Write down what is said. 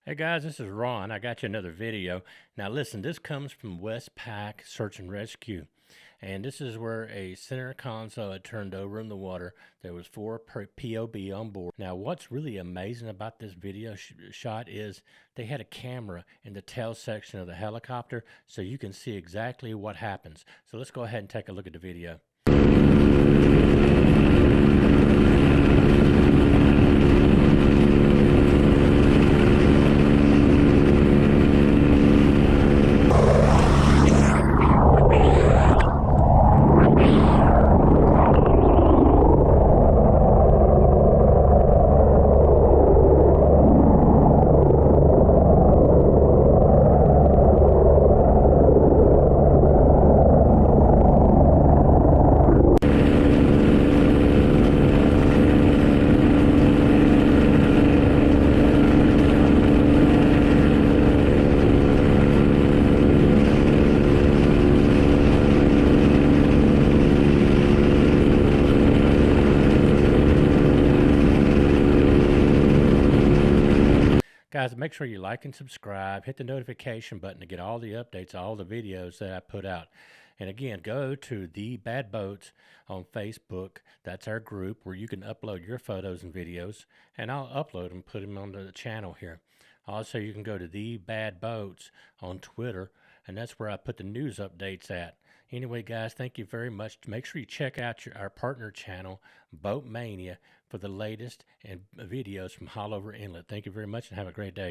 Hey guys, this is Ron. I got you another video. Now listen, this comes from Westpac Search and Rescue. And this is where a center console had turned over in the water. There was 4 POB on board. Now what's really amazing about this video shot is they had a camera in the tail section of the helicopter so you can see exactly what happens. So let's go ahead and take a look at the video. Guys, make sure you like and subscribe, hit the notification button to get all the updates, all the videos that I put out. And again, go to The Bad Boats on Facebook. That's our group where you can upload your photos and videos, and I'll upload them, put them on the channel here. Also, you can go to The Bad Boats on Twitter, and that's where I put the news updates at. Anyway, guys, thank you very much. Make sure you check out our partner channel, Boat Mania, for the latest and videos from all over Inlet. Thank you very much and have a great day.